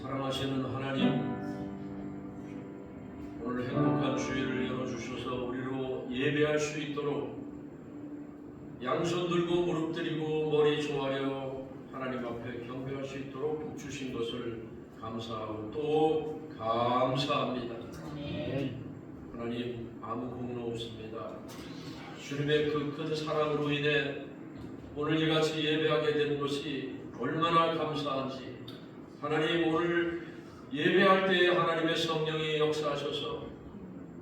사랑하시는 하나님, 오늘 행복한 주일을 열어주셔서 우리로 예배할 수 있도록 양손 들고 무릎 드리고 머리 조아려 하나님 앞에 경배할 수 있도록 복 주신 것을 감사하고 또 감사합니다. 하나님, 아무 공로 없습니다. 주님의 그 큰 사랑으로 인해 오늘 이같이 예배하게 된 것이 얼마나 감사한지, 하나님, 오늘 예배할 때에 하나님의 성령이 역사하셔서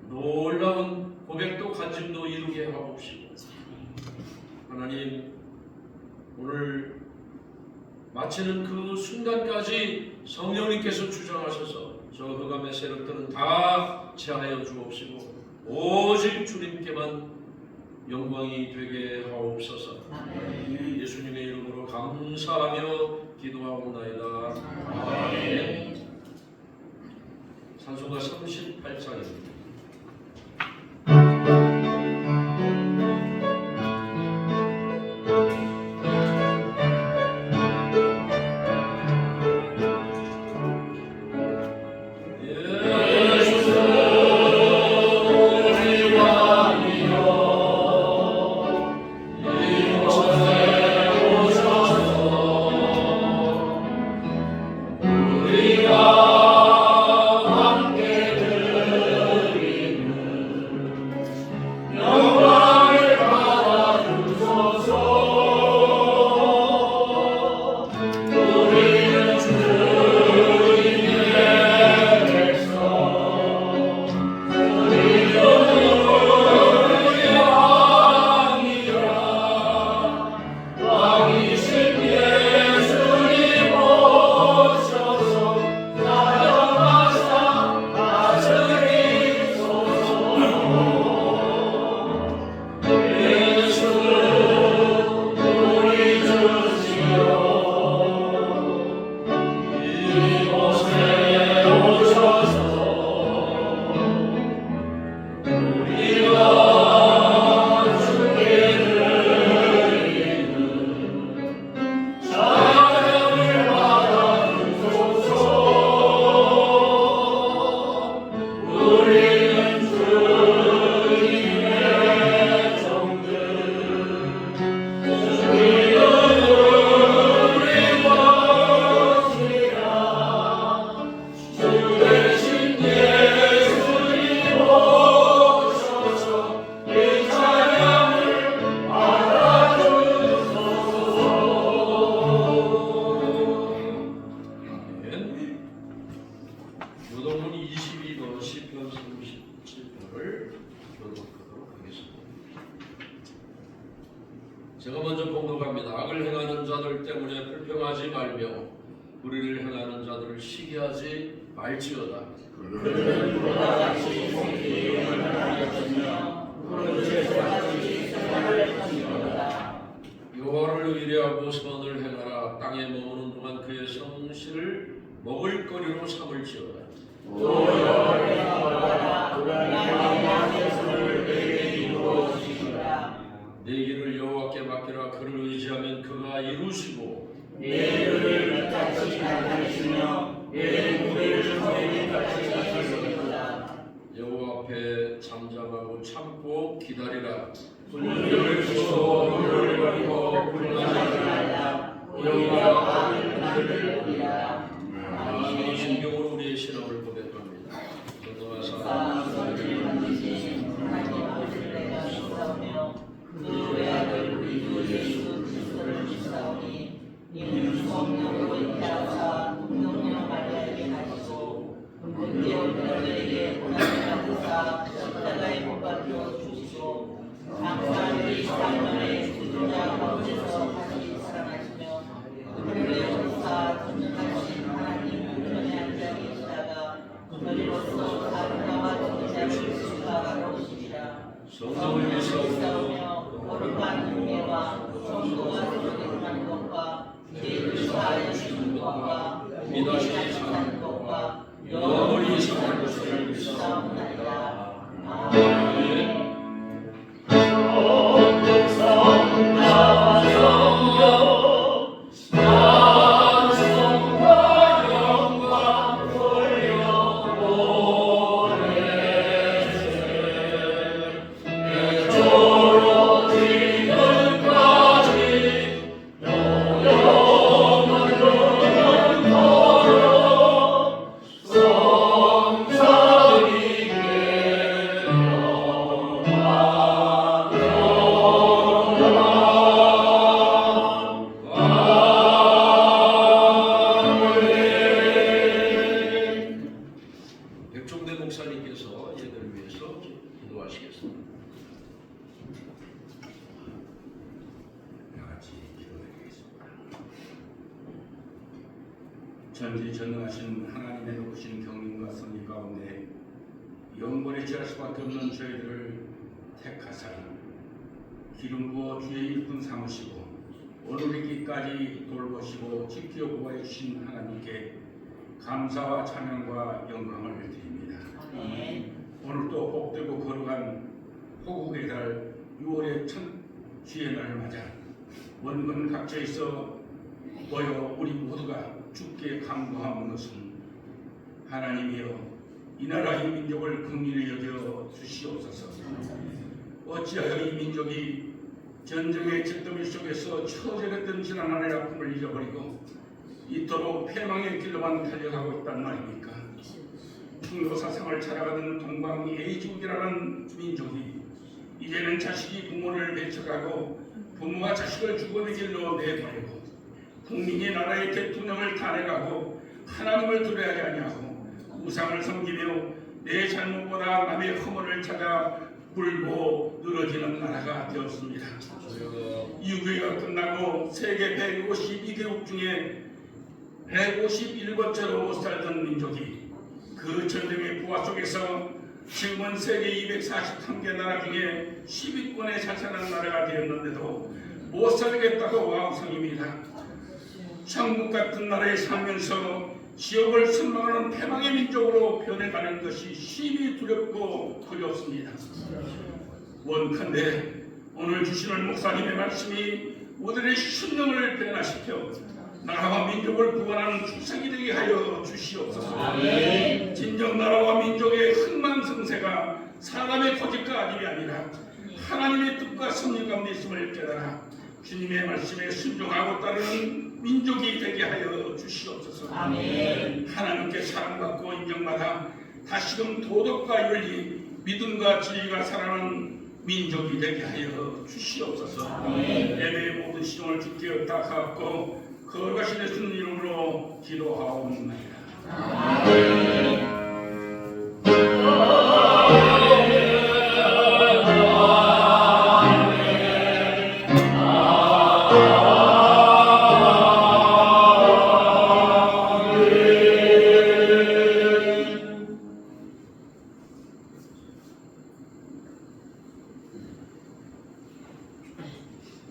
놀라운 고백도 간증도 이루게 하옵시고, 하나님, 오늘 마치는 그 순간까지 성령님께서 주장하셔서 저 흑암의 세력들은 다 제하여 주옵시고 오직 주님께만 영광이 되게 하옵소서. 예수님의 이름으로 감사하며 기도하옵나이다. 아멘. 찬송가 38장입니다. 제가 먼저 봉독합니다. 악을 행하는 자들 때문에 불평하지 말며 불의를 행하는 자들을 시기하지 말지어다. 여호와를 의뢰하고 선을 행하라. 땅에 머무는 동안 그의 성실을 먹을거리로 삼을지어다. 내 길을 여호와께 맡기라. 그를 의지하면 그가 이루시고 내 일을 끝까지 나타내시며 내 무리를 거리는 끝까지 하시리로다. 여호와 앞에 잠잠하고 참고 기다리라. 분노를 주시고 물을 버리고 불만하지 말라. 여호와 악을 나를 보리라. 아멘. 신경으로 우리의 신앙을 고백합니다. 전도하사 그 외아들 우리 주 예수 그리스도를 믿사오니 이는 성령으로 인하사 동정녀 마리아에게 하시고 문제 온들에게 고난을 받으사 십자가에 못 박혀 주시고 장사한 이 사명의 주도자 가운데서 다시 살아나시며 하늘의 전사 전능하신 하나님 우편에 앉아 계시다가 저리로서 사람과 전자를 수사하러 오시리라. 성령을 믿사오며 거룩한 은혜와 성도가 되어가는 것과 죄를 사하여 주시는 것과 믿으시기 사는 것과 영원히 사는 것을 믿사옵나이다. 아멘. 성령 성령 기도하시겠습니다. 같이 기도드리겠습니다. 전지전능하신 하나님의 높으신 경륜과 섭리 가운데 영원에 취할 수밖에 없는 저희들을 택하사 기름 부어 주의 일꾼 삼으시고 오늘이기까지 돌보시고 지켜 보호해 주신 하나님께 감사와 찬양과 영광을 드립니다. 아멘. 오늘도 복되고 거룩한 호국의 달 6월의 첫 주의 날을 맞아 원근 각처에서 모여 우리 모두가 주께 간구하는 것은 하나님이여 이 나라 이 민족을 긍휼히 여겨 주시옵소서. 어찌하여 이 민족이 전쟁의 잿더미 속에서 처절했던 지난날의 아픔을 잊어버리고 이토록 패망의 길로만 달려가고 있단 말입니까? 충도 사상을 살아가던 동방 A지국이라는 민족이 이제는 자식이 부모를 배척하고 부모가 자식을 죽음의 길로 내보내고 국민이 나라의 대통령을 탄핵하고 하나님을 두려워하지 아니하고 우상을 섬기며 내 잘못보다 남의 허물을 찾아 불고 늘어지는 나라가 되었습니다. 유교가 끝나고 세계 152개국 중에 151번째로 못 살던 민족이 그 전쟁의 부하 속에서 지금은 세계 243개 나라 중에 10위권에 살살한 나라가 되었는데도 못 살겠다고 왕성입니다. 천국 같은 나라에 살면서 지옥을 선망하는 패망의 민족으로 변해가는 것이 심히 두렵고 두렵습니다. 원컨대 오늘 주시는 목사님의 말씀이 우리의 심령을 변화시켜 나라와 민족을 구원하는 축복이 되게 하여 주시옵소서. 아멘. 진정 나라와 민족의 흥망성쇠가 사람의 고집과 아집이 아니라 하나님의 뜻과 섭리 가운데 있음을 깨달아 주님의 말씀에 순종하고 따르는 민족이 되게 하여 주시옵소서. 아멘. 하나님께 사랑받고 인정받아 다시금 도덕과 윤리, 믿음과 진리가 살아나는 민족이 되게 하여 주시옵소서. 아멘. 예배의 모든 시종을 주께 의탁하고 거룩하신 예수님 이름으로 기도하옵나이다. 아멘.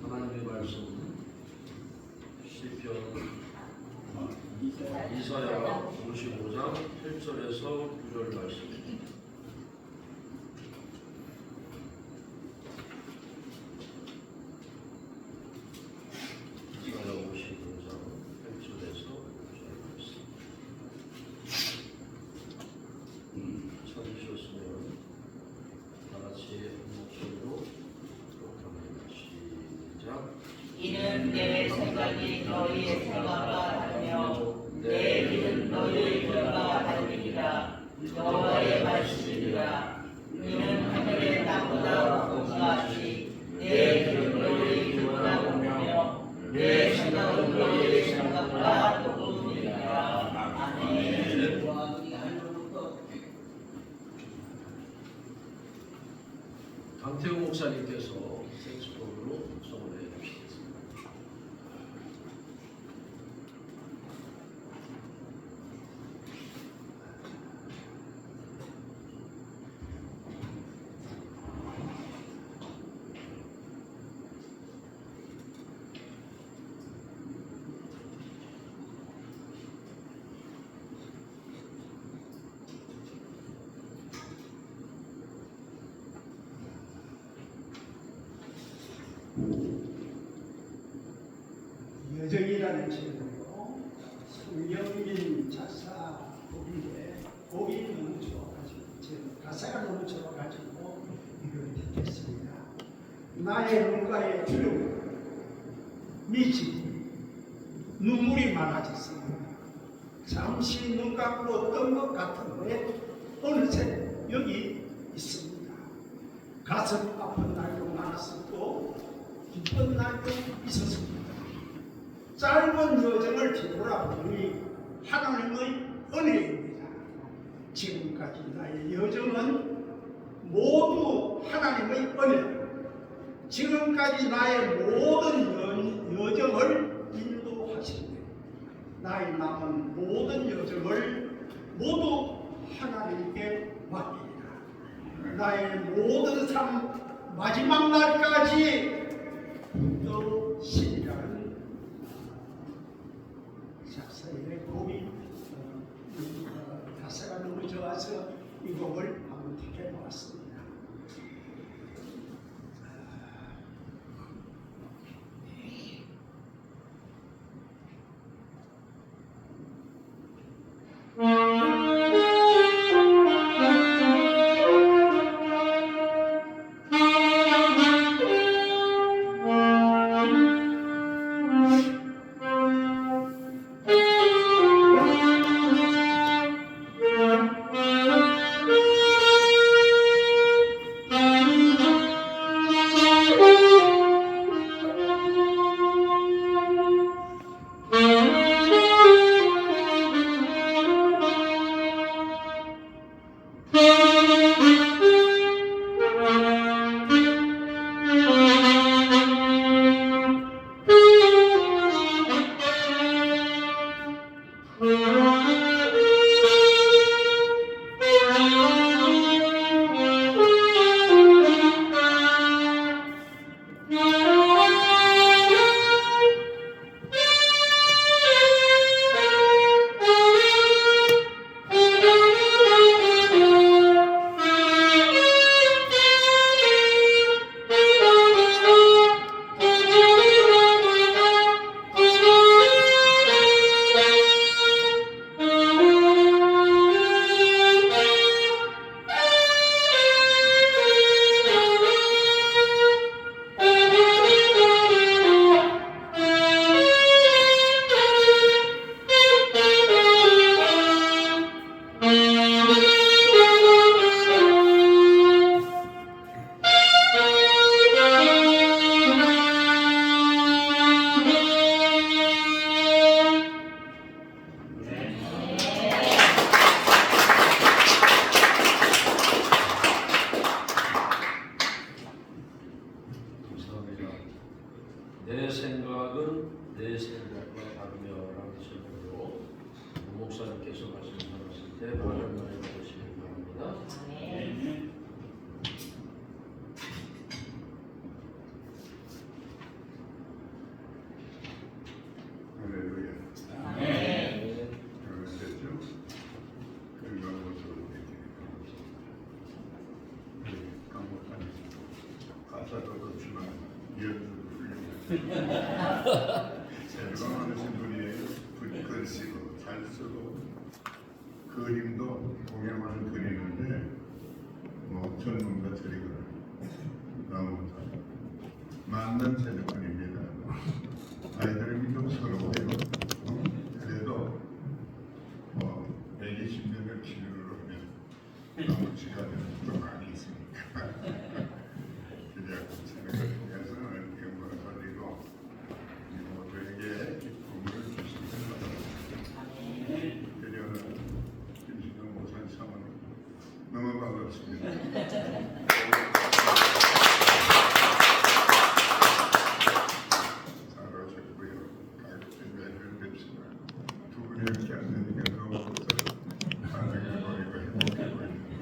하나님의 말씀 시편 이사야 55장 8절에서 9절 말씀입니다. 이사야 55장 8절에서 9절 말씀. 찾으셨으면 다 같이 한 목소리로 독합니다. 시작. 이는 내 생각이 너희의 생각과 다르며 내 길은 너희의 길과 다르니라. 여호와의 말씀이니라. 이는 하늘의 땅보다 높은 것 같이 내 길은 너희의 길보다 높으며 내 생각은 너희의 생각보다 높으니라. 아멘. 강태호 목사님께서 색소폰으로 선물해 주시겠습니다. 여정이라는 책으로 성경민 작사 곡인데 곡이 너무 좋아가지고 제가 가사가 너무 좋아가지고 이걸 택했습니다. 나의 눈가에 두려움 미치고 눈물이 많아졌습니다. 잠시 눈 감고 뜬 것 같은데 어느새 여기 있습니다. 가슴 아픈 날도 많았었고 기쁜 날도 있었습니다. 짧은 여정을 뒤돌아보니 하나님의 은혜입니다. 지금까지 나의 여정은 모두 하나님의 은혜, 지금까지 나의 모든 여정을 인도하시되 나의 남은 모든 여정을 모두 하나님께 맡기리라. 나의 모든 삶 마지막 날까지 인도시리라는 작사의 곡이 가사가 너무 좋아서 이 곡을 한번 택해 보았습니다. 내 생각은 내 생각과 다르며라는 제목으로 목사님께서 말씀하실 때 오랜만에 보시기 바랍니다. 할렐루야. 아멘. 됐죠? 건강을 좋은 강목하니 가사도 그렇지만 연주도 훌륭하죠. 제주가 많으신 분이에요. 글씨도 잘 쓰고 그림도 동양화를 그리는데 뭐 전문가처리거나 너무 맞는 제주꾼입니다. 아이들이 좀 서러워요. 그래도 뭐 120명을 필요로 하면 너무 시간이 좀 많이 있으니까 그냥 생각을 통해서 경건을 살리고 모두에게 기쁨을 주시는 바랍니다. 그녀는 김신동 목사님 사모님 너무 반갑습니다. 이렇게 안 되니까 너무 반응이 보이고 행복해 보입니다.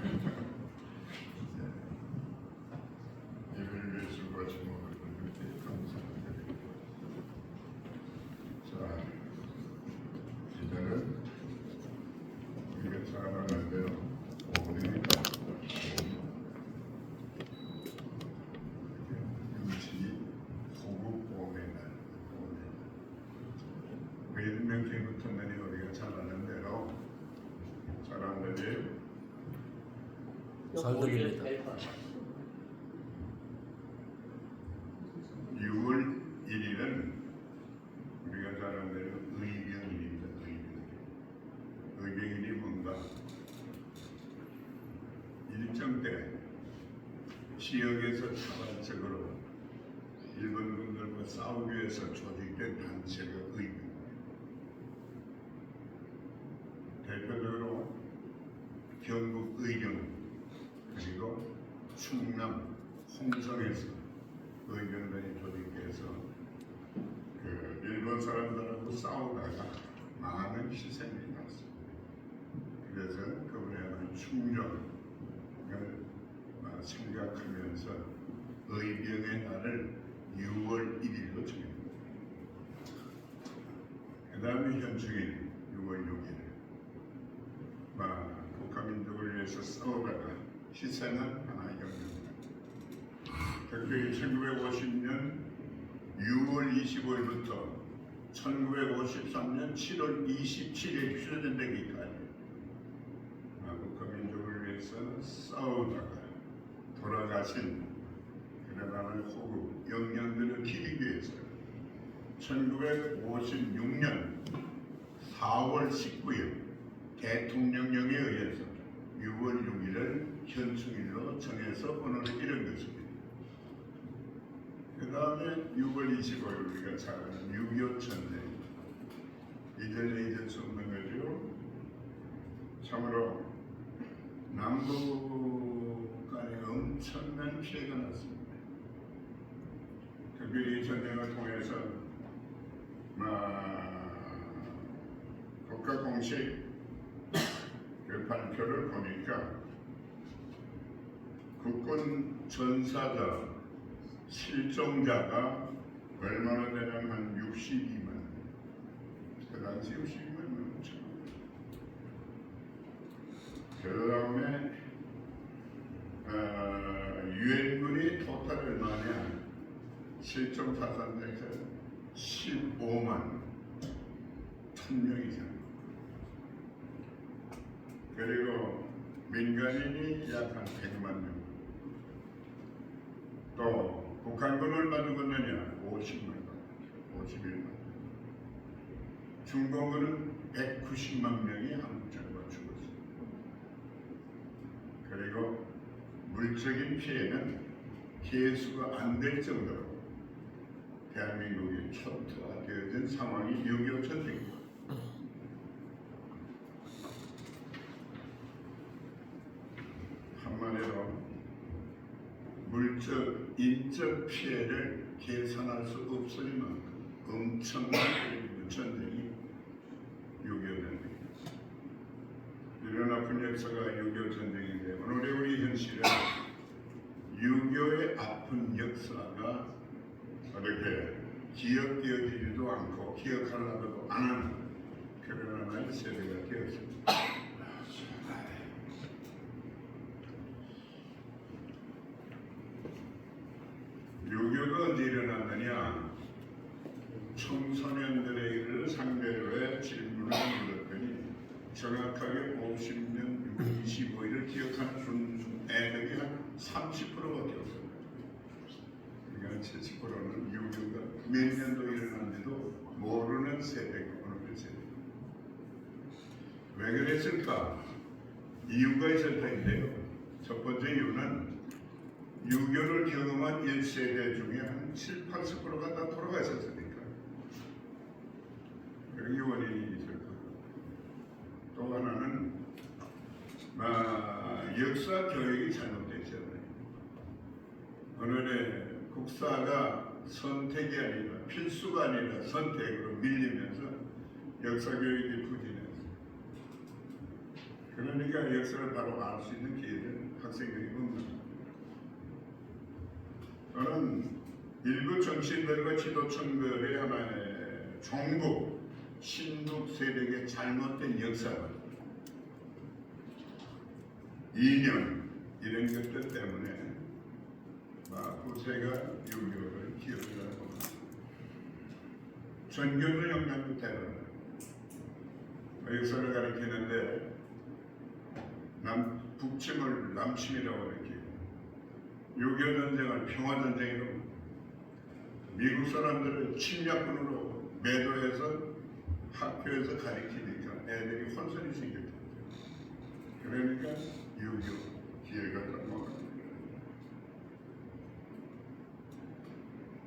이를 위해 수고하신 모든 분들께 감사드립니다. 자, 이제는 우리가 잘 알아야 돼요. 오늘입니다. 음식이 고급 오메날. 명칭부터 내리 우리가 잘 아는 대로 잘안 들려요? 잘 들립니다. 6월 1일은 우리가 잘 아는 대로 의병일입니다. 의병일이 뭔가 일정 때 지역에서 자발적으로 일본군들과 싸우기 위해서 조직된 단체가 의병. 대표적으로 경북 의령 그리고 충남 홍성에서 의병단이 조직해서 그 일본 사람들하고 싸우다가 많은 희생이 났습니다. 그래서 그분에 대한 충정을 생각하면서 의병의 날을 6월 1일로 정합니다. 그 다음에 현충일 6월 6일 국가민족을 위해서 싸우다가 희생한 하나의 영웅입니다. 특별히 1950년 6월 25일부터 1953년 7월 27일 휴전되기까지 국가민족을 위해서 싸우다가 돌아가신 그나라의 호국 영령들을 기리기 위해서 1956년 4월 19일 대통령령에 의해서 6월 6일을 현충일로 정해서 오늘을 이룬 것입니다. 그 다음에 6월 25일 우리가 잘 아는 6.25 전쟁, 이전에 잊을 수 없는 거죠. 참으로 남북 간에 엄청난 피해가 났습니다. 특별히 이 전쟁을 통해서 국가 공식 그 발표를 보니까 국군 전사자 실종자가 얼마나 되냐면 한 62만. 그 당시 62만 엄청. 그 다음에 유엔군이 토탈 얼마냐? 실종 사상자가 15만 1000명이잖아요. 그리고 민간인이 약 한 100만 명. 또 북한군 얼마 죽었느냐? 50만 명, 51만 명. 중공군은 190만 명이 한국 정부가 죽었습니다. 그리고 물적인 피해는 계수가 안 될 정도로 대한민국이 초토화되어진 상황이 6.25 전쟁입니다. 한마디로 물적, 인적 피해를 계산할 수 없을 만큼 엄청난 전쟁이 6.25 전쟁입니다. 이런 아픈 역사가 6.25 전쟁인데 오늘의 우리 현실은 6.25의 아픈 역사가 이렇게 기억되어지지도 않고 기억하려고도 안 하는 그런 하나의 세대가 되었습니다. 6.25가 언제 일어났느냐? 청소년들을 상대로 해 질문을 물었더니 정확하게 50년 25일을 기억하는 애들이 한 30%밖에 없어요. 그러니까 70%는 6.25가 몇 년도 일어났는지도 모르는 세대가 오늘의 세대. 왜 그랬을까? 이유가 있을 텐데요. 첫 번째 이유는 6.25를 경험한 1세대 중에 한 7, 80%가 다 돌아가셨으니까. 그런 원인이 있을 거고. 또 하나는 역사 교육이 잘못됐잖아요. 오늘의 국사가 선택이 아니라 필수가 아니라 선택으로 밀리면서 역사 교육이 부진했어요. 그러니까 역사를 바로 알 수 있는 기회를 학생들이 없는 거예요. 저는 일부 정치인들과 지도층들의 하나의 종북, 신북 세력의 잘못된 역사가 이념 이런 것들 때문에 후세가 6.25를 기억하고 전교조 영향도 대단해요. 역사를 가리키는데 북침을 남침이라고 이렇게 6.25 전쟁을 평화전쟁으로 미국 사람들을 침략군으로 매도해서 학교에서 가리키니까 애들이 혼선이 생겼다. 그러니까 6.25 기회가 넘어갑니다.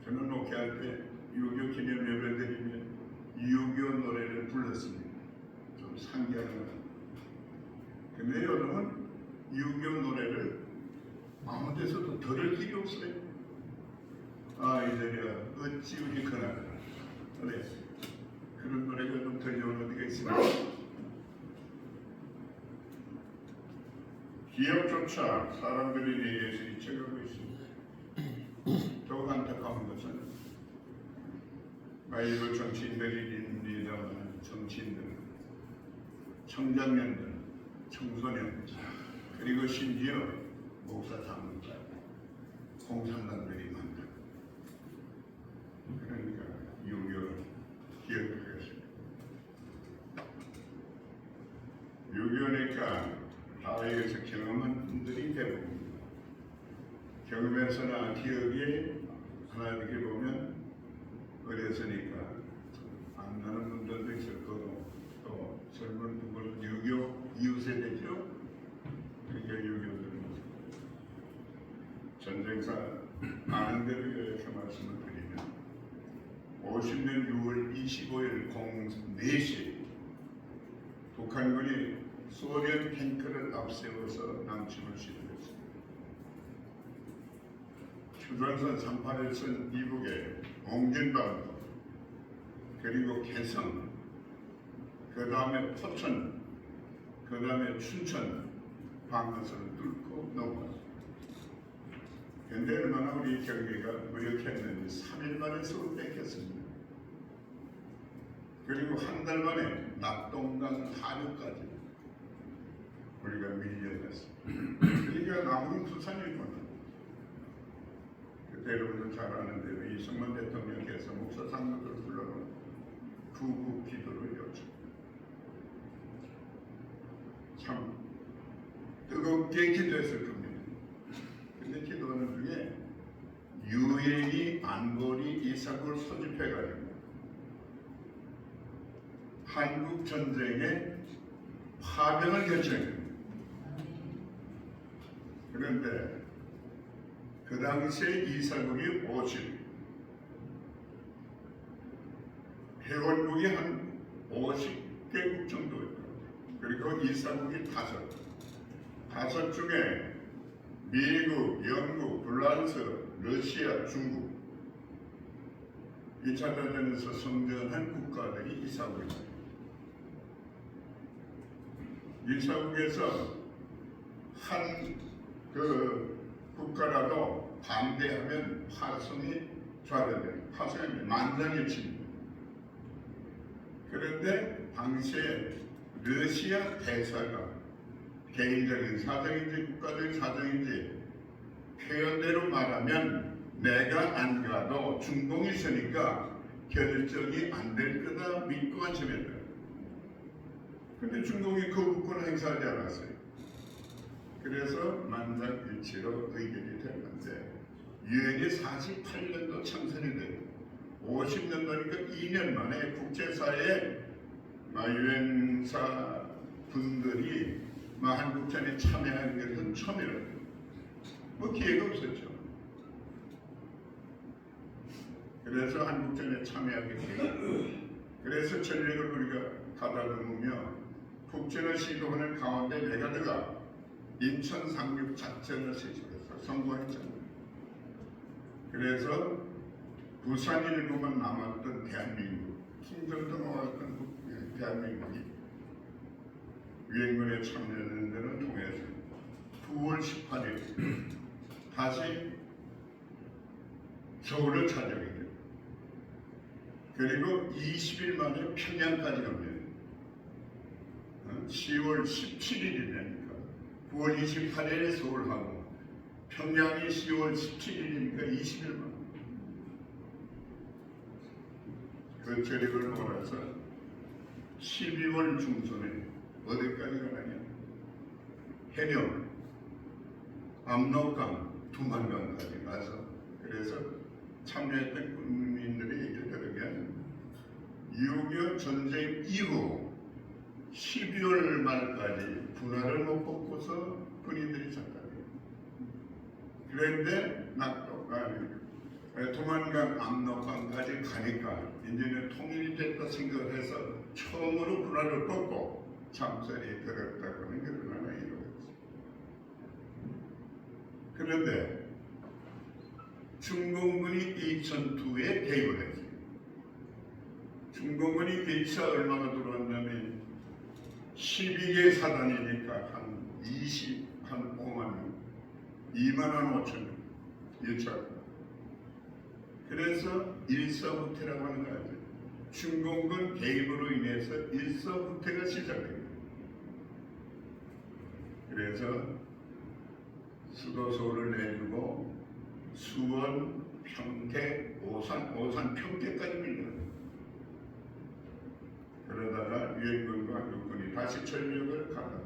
저는 목회할 때 6.25 기념 예배 드리면 6.25 노래를 불렀습니다. 좀 상기하는 거. 근데 여러분 6.25 노래를 아무 데서도 들을 길이 없어요. 아 이제야 어찌 우리 그날 그래 그런 노래가 좀 들려오는 데가 있습니다. 기업조차 사람들이 내게서 잊혀가고 있습니다. 더욱 안타까운 것은 일부 정치인들입니다만 정치인들, 청장년들, 청소년 그리고 심지어 목사 장로까지 공산당들이 많다. 그러니까 유교 기억하겠습니다. 유교니까 사회에서 경험한 분들이 대부분입니다. 경험에서나 기억에 하나 이렇게 보면 어렸으니까 안 나는 분들도 있을 거고 또 젊은 분들은 유교 이웃세대죠. 그러니까 유교들은 전쟁사 아는 대로 이렇게 말씀을 드리면 50년 6월 25일 04시 북한군이 소련 탱크를 앞세워서 남침을 시도했습니다. 휴전선 38일선 이북에 옹진방도 그리고 개성 그 다음에 포천 그 다음에 춘천 방어선을 뚫고 넘어왔습니다. 그런데 얼마나 우리 경기가 무력했는지 3일 만에 서울 뺏겼습니다. 그리고 한 달 만에 낙동강 하류까지 우리가 밀려났습니다. 그러니까 남은 부산일 겁니다. 그때 여러분들 잘 아는 대로 이승만 대통령께서 목사 장로들을 불러놓은 구국 기도를 요청. 참 뜨겁게 기도했을 겁니다. 근데 기도하는 중에 유엔이 안보리 이삭을 소집해가지고 한국 전쟁의 파병을 결정했습니다. 그런데 그 당시에 이사국이 50, 해원국이 한 50개국 정도였다. 그리고 이사국이 5 중에 미국, 영국, 프랑스, 러시아, 중국 2차 대전에서 성전한 국가들이 이사국입니다. 이사국에서 한 그 국가라도 반대하면 파송이 좌절돼요. 파송이 만장일치입니다. 그런데 당시에 러시아 대사가 개인적인 사정인지 국가적인 사정인지 표현대로 말하면 내가 안 가도 중공이 있으니까 결정이 안 될 거다 믿고 안심했다. 근데 중공이 거부권 행사하지 않았어요. 그래서 만장일치로 의결이 됐는데 유엔이 48년도 창설이 되고 50년도니까 2년 만에 국제사회에 유엔사 분들이 한국전에 참여하는 것은 처음이라고. 기회가 없었죠. 그래서 한국전에 참여하게 되고 그래서 전력을 우리가 가다듬으며 국전을 시도하는 가운데 메가드가 인천 상륙 작전을 시작해서 성공했잖아요. 그래서 부산 일부만 남았던 대한민국, 김정동과 왔던 대한민국이 유엔군에 참여하는 데는 통해서 9월 18일 다시 서울을 찾아오게 됩니다. 그리고 20일 만에 평양까지 갑니다. 10월 17일이니까 9월 28일에 서울하고 평양이 10월 17일이니까 20일 만. 그 저력을 몰아서 12월 중순에 어디까지 가느냐? 해령, 압록강, 두만강까지 가서 그래서 참여했던 국민들의 얘기를 들으면 6.25 전쟁 이후 12월 말까지 분할을 못 뽑고서 군인들이 잡다니. 그런데 두만강, 압록강까지 가니까 이제는 통일이 됐다 생각을 해서 처음으로 분할을 뽑고 참전이 들었다고 하는 게 얼마나 이루어졌어요. 그런데 중공군이 이 전투에 개입을 했어요. 중공군이 1차 얼마가 들어왔냐면 12개 사단이니까 한 5만 명, 2만 5천 명 1차. 그래서 일사후퇴라고 하는 거 알죠? 중공군 개입으로 인해서 일사후퇴가 시작됩니다. 그래서 수도 서울을 내주고 수원, 평택, 오산 평택까지 밀려요. 그러다가 유엔군과 육군이 다시 전력을 가다가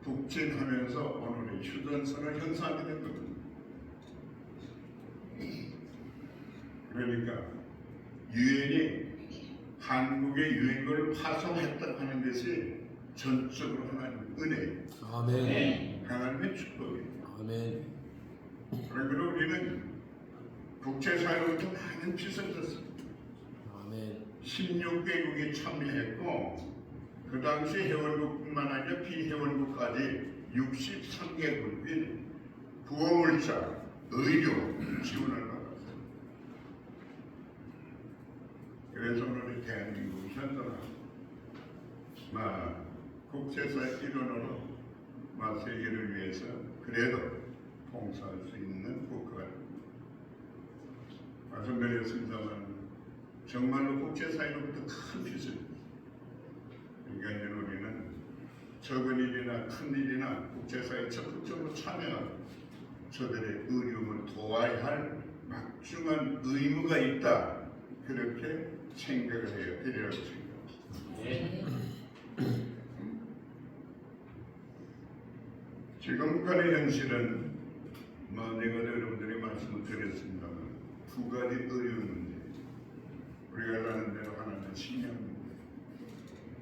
북진하면서 오늘의 휴전선을 형성하게 된 겁니다. 그러니까 유엔이 한국의 유엔군을 파송했다고 하는 것이 전적으로 하나님의 은혜예요. 아멘. 하나님의 축복이에요. 아멘. 그러므로 우리는 국제사회로부터 많은 빚을 졌습니다. 아멘. 16개국이 참여했고 그 당시 회원국뿐만 아니라 비회원국까지 63개국이 구호물자, 의료 지원을 받았어요. 그래서 오늘 대한민국이 현존합니다. 국제사회 일원으로 세계를 위해서 그래도 봉사할 수 있는 국가가 말씀드렸습니다만 정말로 국제사회로부터 큰 빚을 그러니까 우리는 적은 일이나 큰 일이나 국제사회에 적극적으로 참여하고 저들의 어려움을 도와야 할 막중한 의무가 있다 그렇게 생각을 해야 되리라고 생각합니다. 지금까지 현실은 내가 여러분들이 말씀을 드렸습니다만 두 가지 어려운 문제 우리가 아는 대로 하나는 식량 문제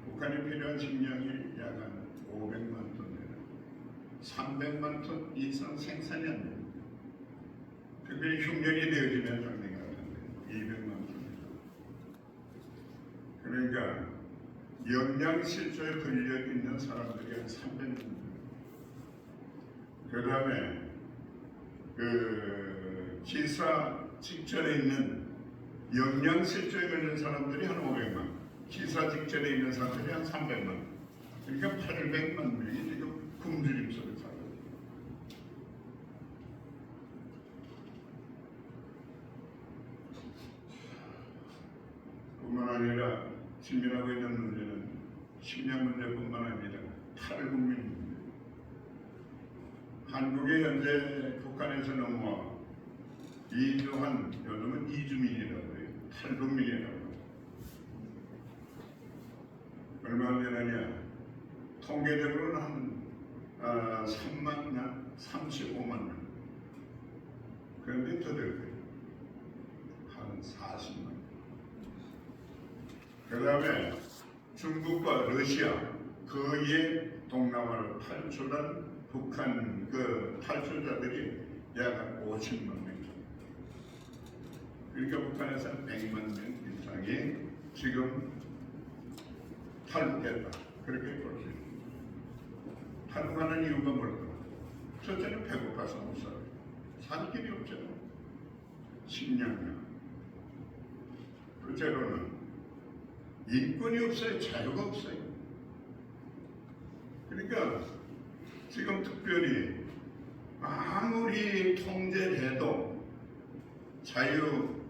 북한이 필요한 식량이 약 한 500만 톤 내나 300만 톤 이상 생산이 안 됩니다. 특별히 흉년이 되어지면 상당히 같은데 200만 톤 그러니까 영양실조에 걸려 있는 사람들이 한 300만 명. 그 다음에 기사 직전에 있는 영양실조에 걸린 사람들이 한 500만, 기사 직전에 있는 사람들이 한 300만. 그러니까 800만 명이 지금 굶주림 속에 살아요. 뿐만 아니라 직면하고 있는 문제는 식량 문제뿐만 아니라 탈북민 문제. 한국에 현재 북한에서 넘어와 이주한 요즘은 이주민이라고 해요. 탈북민이라고 해요. 얼마 전에냐 통계적으로는 한 3만 명, 35만 명. 그런데 더 될 거예요. 한 40만 명. 그 다음에 중국과 러시아 거기에 동남아로 탈출한 북한 그 탈출자들이 약 50만 명. 그러니까 북한에서 100만 명 이상이 지금 탈북했다. 그렇게 볼 수 있습니다. 탈북하는 이유가 뭘까? 첫째는 배고파서 못 살아요. 살 길이 없잖아요. 식량량. 둘째로는 인권이 없어요. 자유가 없어요. 그러니까 지금 특별히 아무리 통제를 해도 자유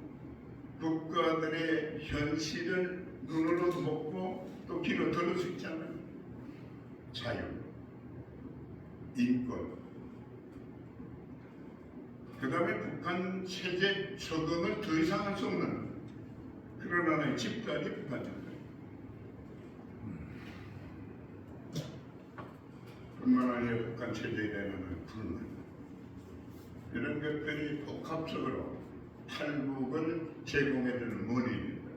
국가들의 현실을 눈으로 보고 또 귀로 들을 수 있잖아요. 자유, 인권. 그 다음에 북한 체제 적응을 더 이상 할 수 없는 그런 하나의 집단이 북한입니다. 뿐만 아니라 북한 체제에 대한 불만 이런 것들이 복합적으로 탈북을 제공해주는 원인입니다.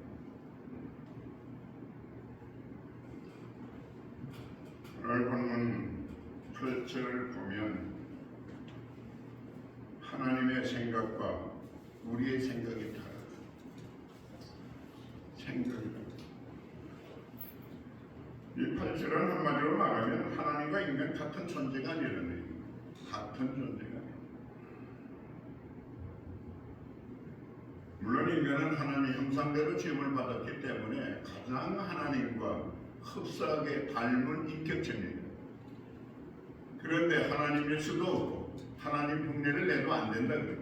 오늘 본문 8절을 보면 하나님의 생각과 우리의 생각이 달라요. 생각이 달라요. 이 8절은 한마디로 말하면 하나님과 인간 같은 존재가 아니라는 얘기입니다. 같은 존재가 아니에요. 물론 인간은 하나님 형상대로 지음을 받았기 때문에 가장 하나님과 흡사하게 닮은 인격체입니다. 그런데 하나님일 수도 없고 하나님 흉내를 내도 안 된다 그래요.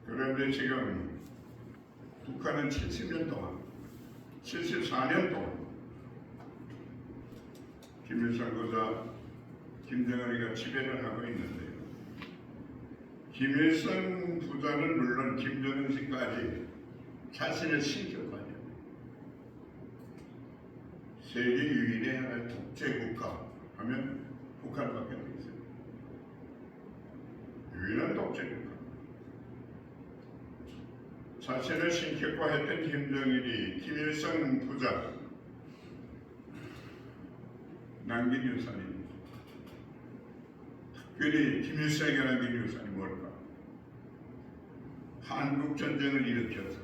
그런데 지금 북한은 70년 동안, 74년 동안 김일성 부자, 김정은이가 지배를 하고 있는데요. 김일성 부자는 물론 김정은 씨까지 자신의 신격관이에요. 세계 유일의 하나의 독재 국가 하면 북한밖에 없어요. 유일한 독재 국가. 자신을 신격화했던 김정일이 김일성 부자 남긴 유산입니다. 특별히 김일성에게 남긴 유산이 뭘까? 한국 전쟁을 일으켜서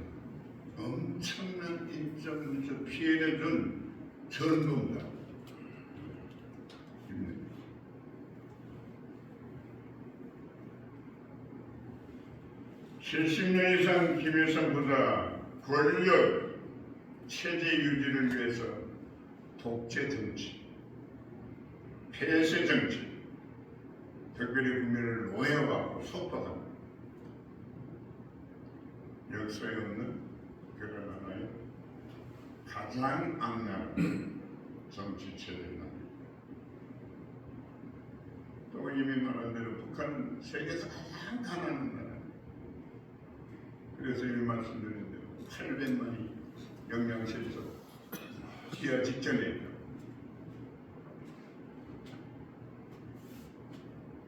엄청난 인적 피해를 준 전범가. 70년 이상 김일성 부자 권력 체제 유지를 위해서 독재 정치, 폐쇄 정치, 특별히 국민을 오해하고 속박하는 역사에 없는 그런 하나의 가장 악랄한 정치 체제입니다. 또 이미 말한 대로 북한은 세계에서 가장 가난한 나라. 그래서 이미 말씀드린 대로 800만이 영양실조 기아 직전에 있다.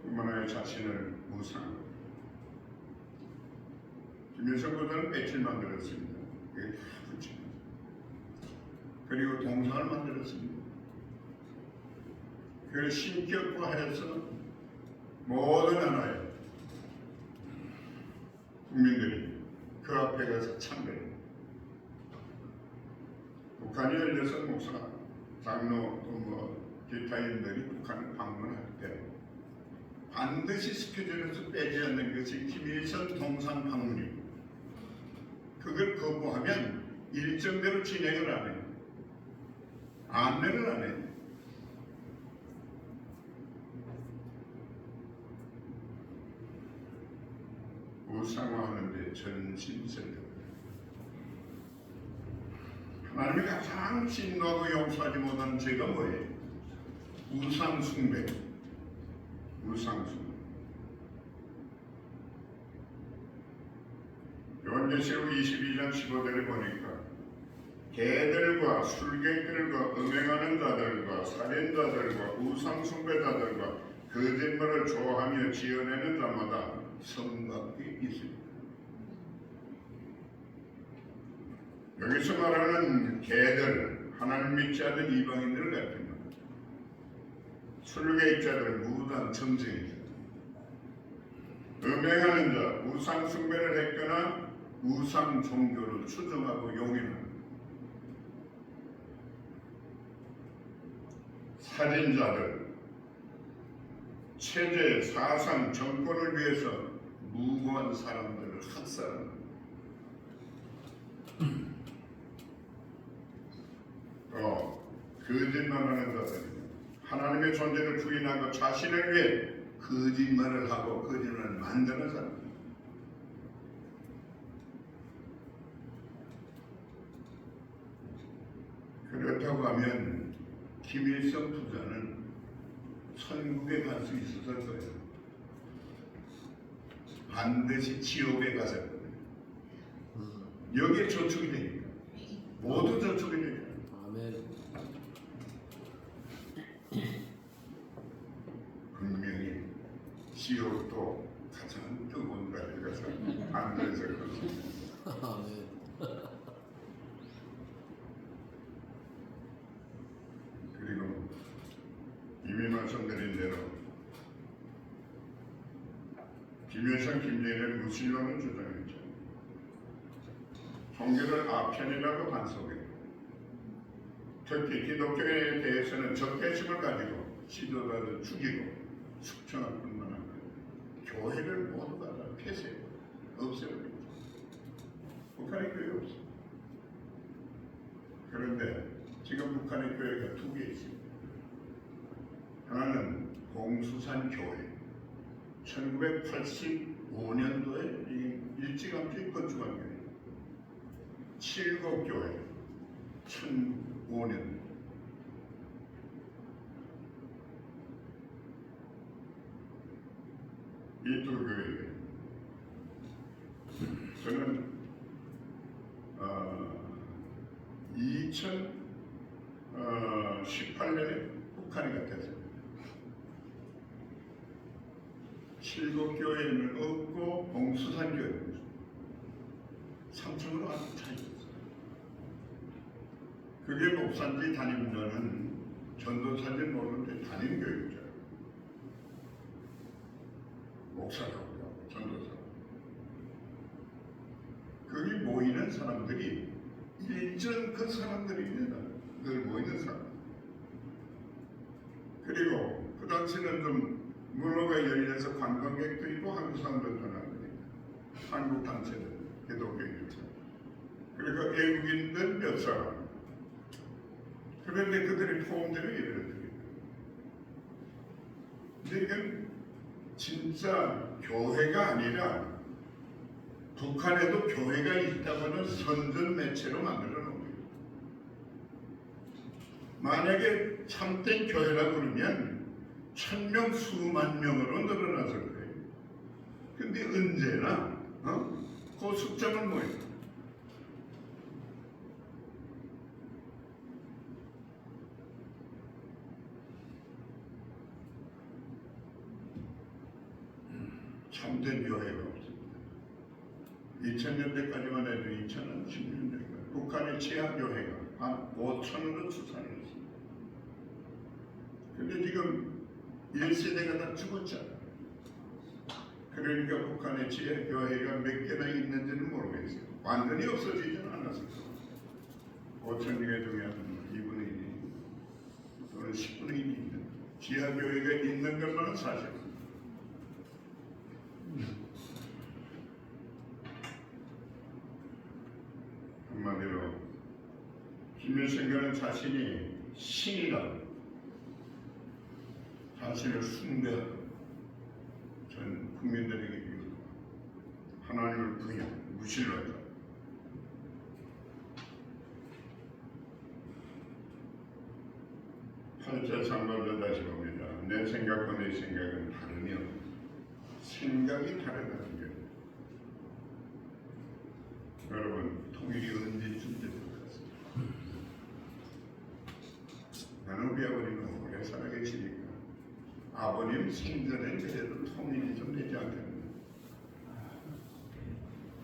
뿐만 아니라 자신을 무상하고 김일성 부자는 배치를 만들었습니다. 그게 다 붙입니다. 그리고 동상을 만들었습니다. 그걸 신격화해서 모든 나라의 국민들이 그 앞에 가서 참배합니다. 북한이 16 목사, 장로 또 기타인들이 북한을 방문할 때 반드시 스케줄에서 빼지 않는 것이 김일성 동상 방문입니다. 그걸 거부하면 일정대로 진행을 안 해요. 안내를 안 해요. 우상화하는데 전심ser력. 하나님이 가장 진노하고 용서하지 못하는 죄가 뭐예요? 우상숭배. 우상숭배. 요한계시록 22장 15절에 보니까 개들과 술객들과 음행하는 자들과 살인자들과 우상숭배자들과 거짓말을 좋아하며 지어내는 자마다 성밖에 있습니다. 여기서 말하는 개들, 하나님 믿지 않는 이방인들을 가리킵니다. 술객자들, 무단 점쟁이자, 음행하는 자, 우상 숭배를 했거나 우상 종교를 추종하고 용인하는 살인자들, 체제, 사상, 정권을 위해서 무고한 사람들을 학살하는 또 거짓말하는 자들입니다. 하나님의 존재를 부인하고 자신을 위해 거짓말을 하고 거짓말을 만드는 사람들. 그렇다고 하면 김일성 부자는 천국에 갈 수 있었을 거예요. 반드시 지옥에 갔을 거예요. 여기에 저축이 되니까. 모두 저축이 되니까. 아멘. 분명히 지옥도 가장 뜨거운 자리에 가서 앉아있을 것입니다. 아멘. 그리고 이미 말씀드린 대로 김일성, 김정일은 무신론을 주장했죠. 종교를 아편이라고 간섭해요. 특히 기독교에 대해서는 적개심을 가지고 지도자를 죽이고 숙청할 뿐만 아니라 교회를 모두 다 폐쇄 없애버립니다. 북한의 교회 없어. 그런데 지금 북한의 교회가 두 개 있습니다. 하나는 공수산 교회. 1985년도에 일찌감치 건축한 교회. 칠곡교회. 1005년. 이 두 교회. 저는 2018년에 북한에 갔습니다. 칠곡교회는 없고 공수산교회는 3층으로 아주 차이였어요. 그게 목사인지 담임자는 전도사인지 모르는데 담임교육자. 목사라고 전도사. 거기 모이는 사람들이 일전 그 사람들입니다. 늘 모이는 사람. 그리고 그 당시는 좀 문로가 열려서 관광객도 있고 한국 사람들도 나옵니다. 한국 단체들, 기독교인들. 그리고 외국인들 몇 사람. 그런데 그들의 포옹들을 예를 드립니다. 근데 이건 진짜 교회가 아니라 북한에도 교회가 있다고는 선전 매체로 만들어 놓은 거예요. 만약에 참된 교회라고 그러면 1000명, 수만 명으로 늘어났을 거예요. 근데 언제나 그 숫자는 뭐예요? 참된 교회가 없습니다. 2000년대까지만 해도 2016년대까지 북한의 지하교회가 한 5천으로 추산했습니다. 근데 지금 1세대가 다 죽었잖아요. 그러니까 북한의 지하교회가 몇 개나 있는지는 모르겠어요. 완전히 없어지지는 않았을 거예요. 5천 개 중에 한 2분의 1 또는 10분의 1이 있는 지하교회가 있는 것만은 사실입니다. 한마디로 김일성과는 자신이 신이라고 자신을 숭배하고 전 국민들에게 하나님을 부인하고 무시를 하다. 팔자 장관들 다시 봅니다. 내 생각과 내 생각은 다르며 생각이 다르다는 게 여러분 통일이 언제쯤 될 것 같습니다. 나는 우리 아버님은 오래 살아계시니까 아버님 생전에 그래도 통일이 좀 되지 않겠나.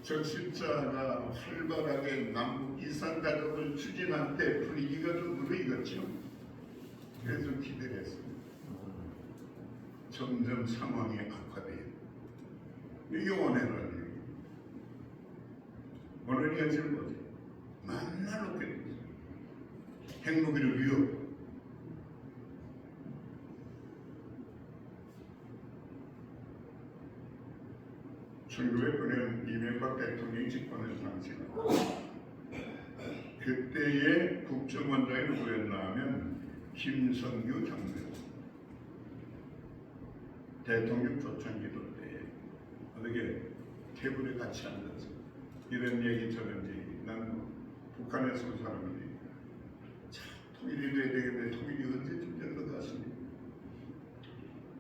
적십자가 활발하게 남북 이산 가족을 추진할 때 분위기가 좀 무르익었죠. 그래서 기대를 했습니다. 점점 상황이 악화돼요. 이게 원해라는 얘기예요. 오늘 현실 뭐지? 만나놓게 됐어요. 핵무기를 위협. (1909년) 이명박 대통령이 집권한 당시에 그때의 국정원장이 누구였나 하면 김성규 장관. 대통령 초창기도 때 어떻게 테이블에 같이 앉아서 이런 얘기 저런 얘기. 나는 북한에서 온 사람이니까 참 통일이 돼야 되겠는데 통일이 언제쯤 될 것 같습니다.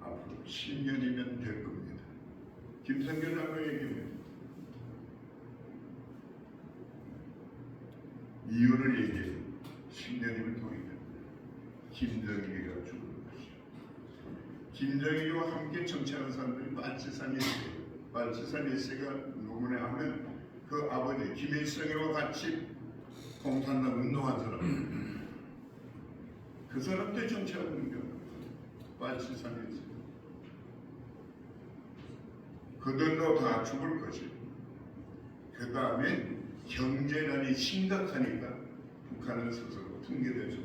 앞으로 10년이면 될 겁니다. 김성규 장관 얘기입니다. 이유를 얘기해요. 10년이면 통일됩니다. 김정일이가 죽은 것이죠. 김정일과 함께 정치하는 사람들이 말치산 일세예요. 말치산 일세가 누구냐 하면 그 아버지 김일성과 같이 공산당 운동한 사람. 그 사람들 정치하고 있는 게 말치산 일세. 그들도 다 죽을 것이고 그 다음에 경제난이 심각하니까 북한은 스스로 붕괴되죠.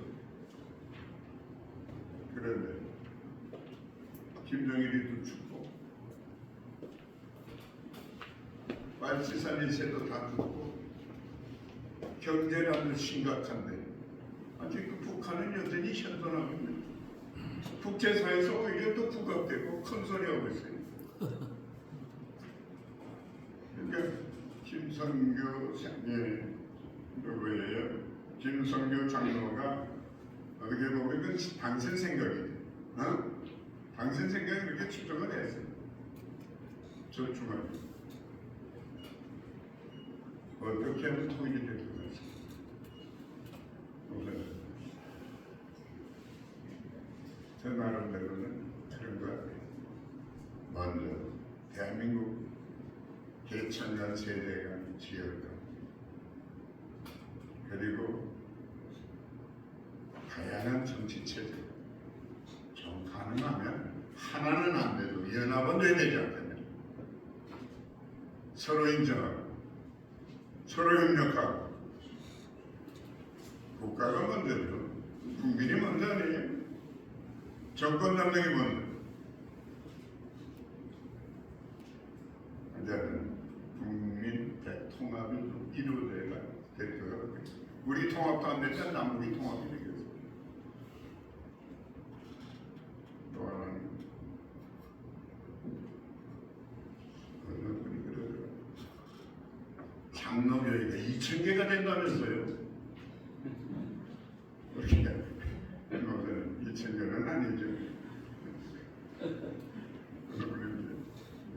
그런데 김정일이도 죽고 빨치산 이세도 다 죽고 경제난도 심각한데 아직 그 북한은 여전히 현존하고 있는 국제사회에서 오히려 또 부각되고 큰 소리하고 있어요. 그러니까 김성교 누구예요? 김성교 장로가 어떻게 보면 그 당신 생각이에요. 어? 당신 생각이 그렇게 추정을 했어요. 저 주말에 어떻게 하면 통일이 될 것 같아요. 제 나름대로는 그런 것 같아요. 먼저 대한민국 개천간 세대가 지었다. 그리고 다양한 정치 체제 좀 가능하면 하나는 안 돼도 연합은 돼야 되지 않겠냐. 서로 인정하고 서로 협력하고 국가가 먼저죠. 국민이 먼저 아니에요. 정권 담당이 먼저. 이제는 국민 대통합이 좀 이루어져야 될 것 같아요. 우리 통합도 안 되면 남북이 통합이 되겠어요. 또 하나는 어느 분이 그러더라고요. 장로교회가 2,000개가 된다면서요. 우리가 이것은 2,000개는 아니죠.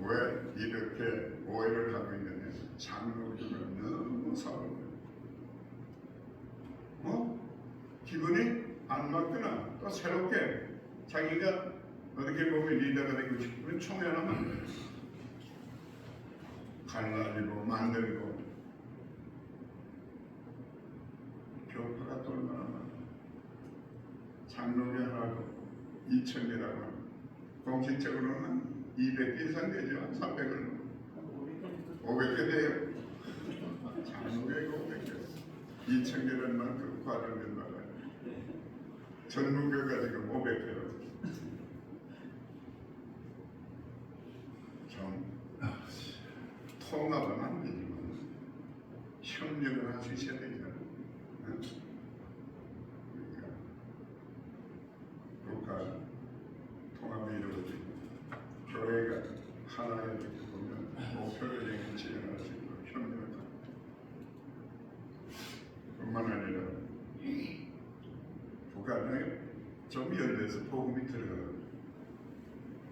왜 이렇게 오해를 하고 있느냐. 장로교가 너무 사랑해요. 기분이 안 맞거나 또 새롭게 자기가 어떻게 보면 리더가 되고 싶으면 총회 하나 만들어요. 갈라지고 만들고 교파가 또 얼마나 많아. 장로교 하나도 2,000개라고 합니다. 공식적으로는 200개 이상 되죠. 300을 500개 돼요. 장로교가 500개 2,000개라는 만큼 과정된 말이에요. 전문교가 지금 500개로 좀 통합은 안 되지만 협력을 할 수 있어야 되잖아요. 그러니까 국가 통합이 이루어지고 교회가 하나의 이렇게 보면 목표를 향해 진행할 수 있도록 협력하고 뿐만 아니라 북한에 좀 연대해서 복음이 들어가고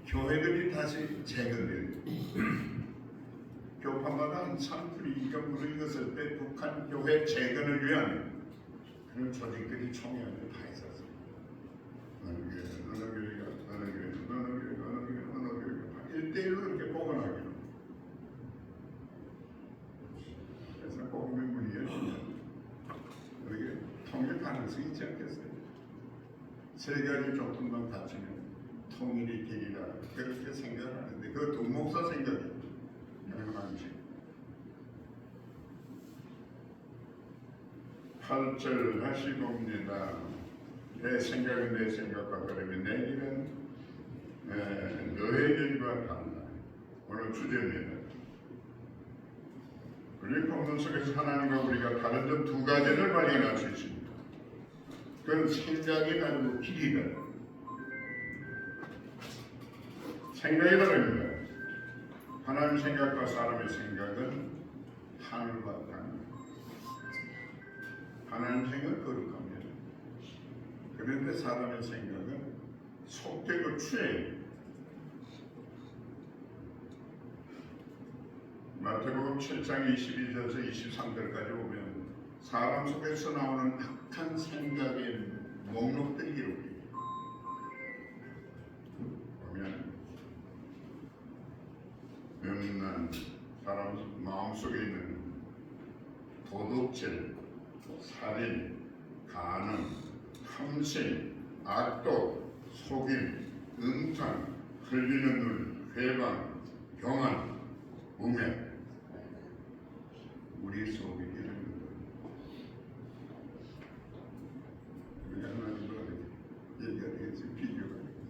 교회들이 다시 재건돼요. 교파마다 한참 분위기가 무너졌을 때 북한 교회 재건을 위한 그런 조직들이 총회를 다 있었어요. 어느 교회가 어느 교회가 어느 교회가 어느 교회가 어느 교회가 어느 교회가 1대1로 이렇게 복원하기로. 그래서 복음의 문의가 이게 통일 가능성이 있지 않겠어요? 세 가지 조건만 갖추면 통일이 되리라 그렇게 생각하는데 그것도 목사 생각이에요. 양방식 8절 하시봅니다. 내 생각은 내 생각과 다르면 내 일은 너의 일과 달라. 오늘 주제입니다. 우리 본문 속에서 하나님과 우리가 다른 점 두 가지를 발견할 수 있습니다. 그건 생각이 다르고 길이가 다릅니다. 생각이 다릅니다. 하나님 생각과 사람의 생각은 하늘과 땅. 하나님 생각은 거룩합니다. 그런데 사람의 생각은 속되고 추해요. 마태복음 7장 22절에서 23절까지 보면 사람 속에서 나오는 악한 생각의 목록들이 기록돼요. 보면 음란, 사람 마음속에 있는 도둑질, 살인, 간음, 탐심, 악독, 속임, 음탕, 흘리는 눈, 회방, 경한, 우매. 우리 속에 이런 것. 우리 하나님과 얘기가 되겠지, 비교가 되겠지.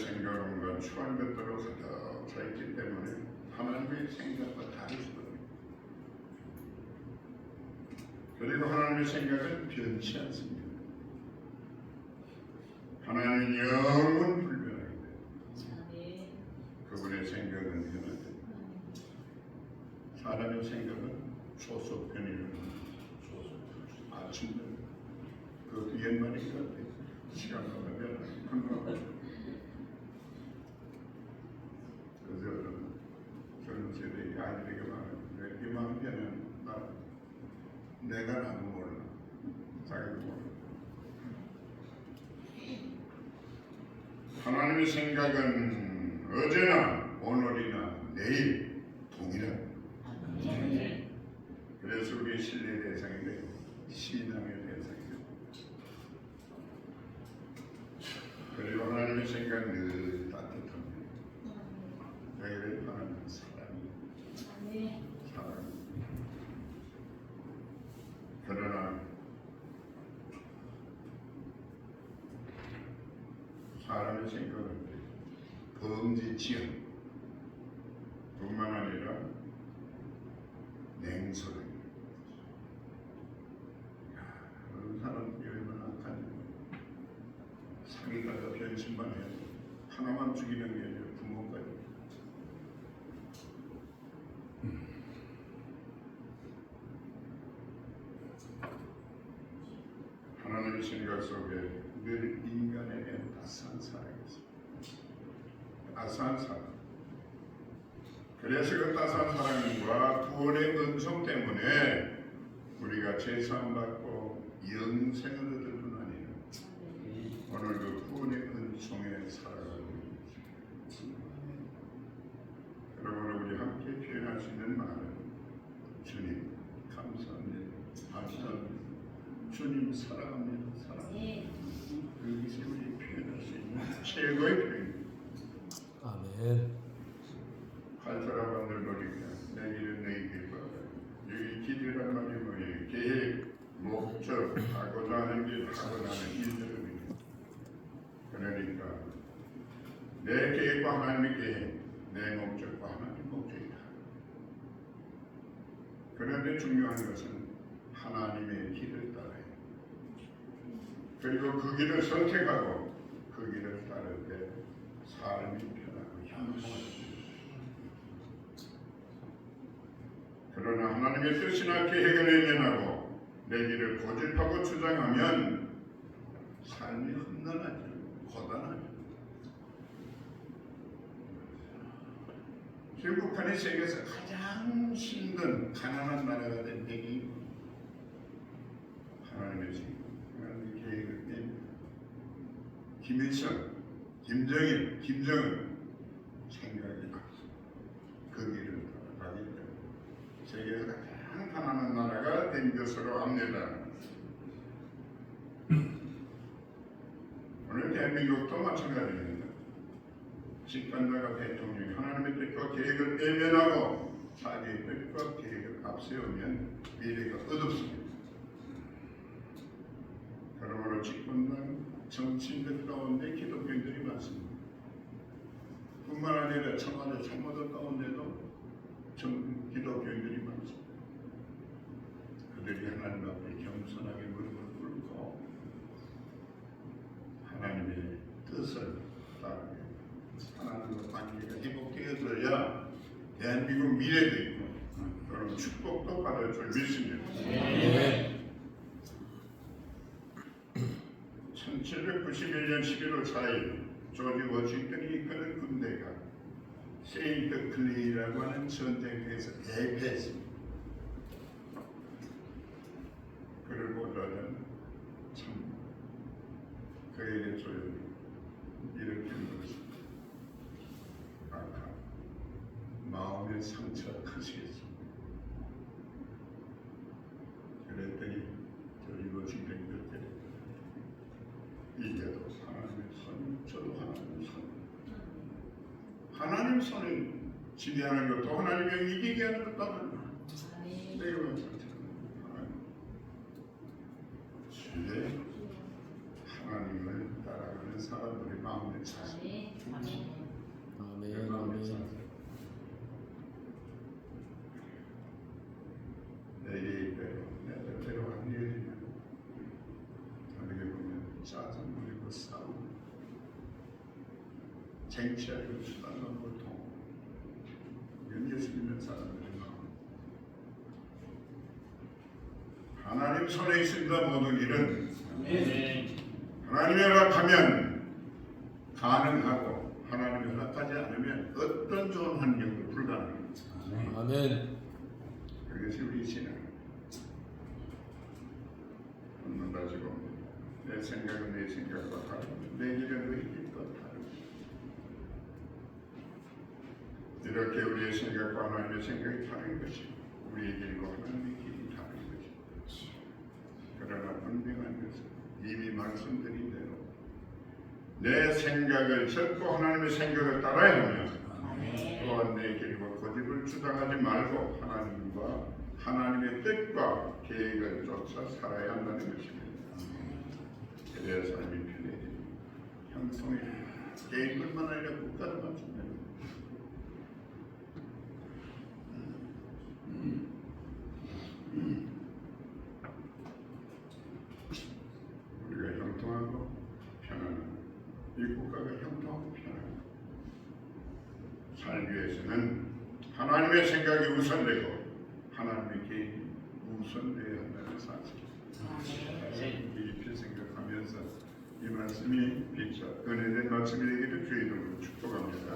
생각과 추한 것들로 가득 차 있기 때문에 하나님의 생각과 다를 수가 없습니다. 그리고 하나님의 생각은 변치 않습니다. 하나님은 영원 불변하기 때문에 그분의 생각은 변하되 사람의 생각은 소속편이라는 아침들 그것도 옛말인 것 같아요. 시간 가면 금방 그래서 젊은 세대의 아이들에게 말하는 이 마음 변하는 내가 나도 몰라 자기도 몰라. 하나님의 생각은 어제나 오늘이나 내일 동일합니다. 그래서 우리 신뢰 대상이 되고 신앙의 대상이 되고 그리고 하나님의 생각은 늘 따뜻합니다. 여기를 하나님은 사랑입니다. 사랑. 그러나 사람의 생각은 범죄 지연 뿐만 아니라 냉소입니다. 그런 사람들이 얼마나 악하냐. 사기다가 변심만 해도 하나만 죽이는 게 아니라 부모까지. 하나님의 생각 속에 늘 인간에 대한 따스한 사랑이 있습니다. 따스한 사랑. 그래서 그 따스한 사랑과 구원의 은총 때문에 우리가 죄사함받고 영생을 얻을 뿐 아니라 오늘 그 구원의 은총에 살아가고 있습니다. 여러분 우리 함께 표현할 수 있는 말은 주님 감사합니다. 감사합니다. 주님 사랑합니다. 사랑합니다. 여기서 우리 표현할 수 있는 최고의 표현입니다. 아멘. 칼사라 받는 노리가 내 길은 내 길과 여기 기대란 말이 뭐예요? 계획, 목적, 하고자 하는 길, 하고자 하는 일들입니다. 그러니까 내 계획과 하나님의 계획, 내 목적과 하나님의 목적이다. 그런데 중요한 것은 하나님의 길을 따라요. 그리고 그 길을 선택하고 그 길을 따를 때 삶이 편하고 향수합니다. 그러나 하나님의 뜻이나 계획을 외면하고 내 길을 고집하고 주장하면 삶이 험난하죠. 고단하죠. 지금 북한이 세계에서 가장 힘든 가난한 나라가 된 배경이 하나님의 생각, 하나님의 계획을 때문에 김일성, 김정일, 김정은 생각이 앞서 그 길을 따라가기 때문에 세계에서 가장 가난한 나라가 된 것으로 압니다. 오늘 대한민국도 마찬가지입니다. 집권자가 대통령이 하나님의 뜻과 계획을 외면하고 자기의 뜻과 계획을 앞세우면 미래가 어둡습니다. 그러므로 집권당 정치인들 가운데 기독교인들이 많습니다. 뿐만 아니라 청와대 참모들 가운데도 기독교인들이 많습니다. 그들이 하나님 앞에 겸손하게 무릎을 꿇고 하나님의 뜻을 따르게 하나님과 관계가 회복되어져야 대한민국 미래도 있고 그런 축복도 받을 줄 믿습니다. 1791년 11월 4일 조지 워싱턴이 이끄는 군대가 세인트 클레이라고 하는 전쟁터에서 대패했습니다. 그를 보자는 참 그에게 조용히 일으키는 것입니다. 아까 마음의 상처가 크시겠습니다. 그랬더니 조지 워싱턴이 그때 이게도 하나님의 손, 저도 하나님의 손. 하나님 손을 지배하는 것도 하나님의 이기게 하는 것도 하나님. 내가 하나님. 지배 하나님을 따라가는 사람들의 마음에 차서 아멘. 마음에 차서 내 예의대로 내 뜻대로 안 이어지면 어떻게 보면 짜증 부리고 싸우고 쟁취하려고 수단과 고통 연계수 있는 사람들의 마음 하나님 손에 있습니다. 모든 일은 하나님이 허락하면 가능하고 하나님이 허락하지 않으면 어떤 좋은 환경도 불가능합니다. 아멘. 그것이 우리 신앙. 눈 가지고 내 생각은 내 생각과 다르고 내 길은 너희 길과 다르고 이렇게 우리의 생각과 하나님의 생각이 다른 것이 우리의 길과 하나님의 길이 다른 것이 그러나 분명한 것은 이미 말씀드린 대로 내 생각을 접고 하나님의 생각을 따라야 하며 또한 내 길과 고집을 주장하지 말고 하나님과 하나님의 뜻과 계획을 쫓아 살아야 한다는 것입니다. 그래야 삶이 편해지고 형통이 개인뿐만 아니라 국가도 마찬가지입니다. 우리가 형통하고 편안한 이 국가가 형통하고 편안한 살기 위해서는 하나님의 생각이 우선되고 하나님의 계획이 우선되어야 한다는 사실. 깊이 생각하면서 이 말씀이 비춰 은혜된 말씀이 되기를 주의 이름으로 축복합니다.